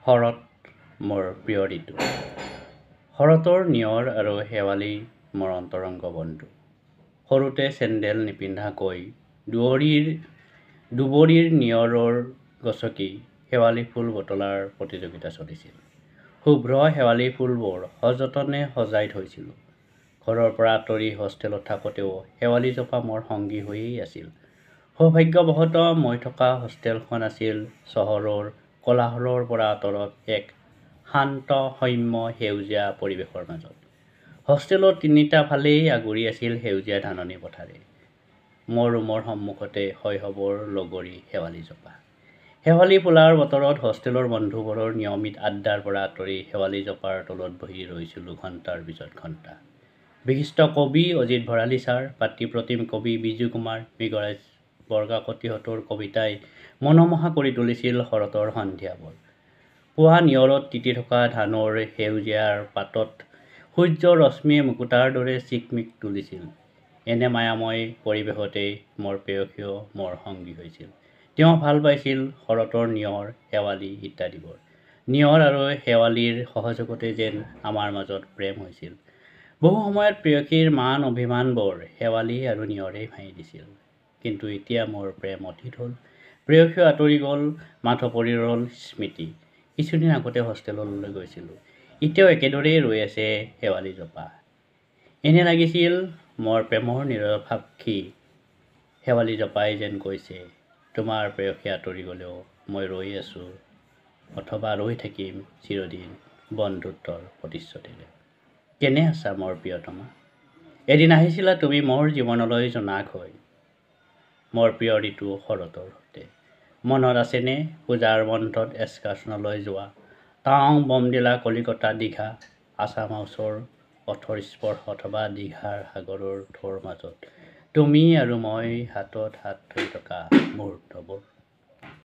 শৰৎ মোৰ প্ৰিয় ঋতু। শৰতৰ নিয়ৰ আৰু শেৱালি মোৰ অন্তৰংগ বন্ধু। সৰুতে চেণ্ডেল নিপিন্ধাকৈ দুবৰিৰ নিয়ৰৰ গছকি শেৱালি ফুল বুটলাৰ প্ৰতিযোগিতা চলিছিল। শুভ্ৰ শেৱালি ফুলবোৰ সযতনে সজাই থৈছিলোঁ। ঘৰৰ পৰা আঁতৰি হোষ্টেলত থাকোঁতেও শেৱালিজোপা মোৰ সংগী হৈয়েই আছিল। সৌভাগ্যবশতঃ মই থকা হোষ্টেলখন আছিল চহৰৰ কোলাহলৰ পৰা আঁতৰত এক শান্ত সৌম্য সেউজীয়া পৰিৱেশৰ মাজত। হোষ্টেলৰ তিনিটা ফালেই আগুৰি আছিল সেউজীয়া ধাননি পথাৰে। মোৰ ৰুমৰ সন্মুখতে শৈশৱৰ লগৰী শেৱালিজোপা। শেৱালি ফুলাৰ বতৰত হোষ্টেলৰ বন্ধুবোৰৰ নিয়মিত আড্ডাৰ পৰা আঁতৰি শেৱালিজোপাৰ তলত বহি ৰৈছিলোঁ ঘণ্টাৰ পিছত ঘণ্টা। বিশিষ্ট কবি অজিত ভৰালী ছাৰ, পাতৃপ্ৰতিম কবি বিজু কুমাৰ মৃগৰাজ বৰকাকতিহঁতৰ কবিতাই মনোমোহা কৰি তুলিছিল শৰতৰ সন্ধিয়াবোৰ। পুৱা নিয়ৰত তিতি থকা ধানৰ সেউজীয়াৰ পাতত সূৰ্যৰ ৰশ্মিয়ে মুকুতাৰ দৰে চিকমিক তুলিছিল। এনে মায়াময় পৰিৱেশতেই মোৰ প্ৰেয়সীও মোৰ সংগী হৈছিল। তেওঁ ভাল পাইছিল শৰতৰ নিয়ৰ, শেৱালি ইত্যাদিবোৰ। নিয়ৰ আৰু শেৱালিৰ সহযোগতে যেন আমাৰ মাজত প্ৰেম হৈছিল। বহু সময়ত প্ৰেয়সীৰ মান অভিমানবোৰ শেৱালি আৰু নিয়ৰেই ভাঙি দিছিল। কিন্তু এতিয়া মোৰ প্ৰেম অতীত হ'ল। প্ৰেয়সীও আঁতৰি গ'ল, মাথো পৰি ৰ'ল স্মৃতি। কিছুদিন আগতে হোষ্টেললৈ গৈছিলোঁ। এতিয়াও একেদৰেই ৰৈ আছে শেৱালিজোপা। এনে লাগিছিল মোৰ প্ৰেমৰ নীৰৱ-সাক্ষী শেৱালিজোপাই যেন কৈছে, তোমাৰ প্ৰেয়সী আঁতৰি গ'লেও মই ৰৈ আছোঁ অথবা ৰৈ থাকিম চিৰদিন বন্ধুত্বৰ প্ৰতিশ্ৰুতিৰে। কেনে আছা মোৰ প্ৰিয়তমা? এদিন আহিছিলা তুমি মোৰ জীৱনলৈ জোনাক হৈ, মোৰ প্ৰিয় ঋতু শৰতৰ সৈতে। মনত আছেনে পূজাৰ বন্ধত এক্সকাৰছনলৈ যোৱা, টাৱাং, বমডিলা, কলিকতা, দীঘা, আছাম হাউচৰ পথৰ স্পৰ্শ অথবা দীঘাৰ সাগৰৰ ঢৌৰ মাজত তুমি আৰু মই হাতত হাত ধৰি থকা মুহূৰ্তবোৰ?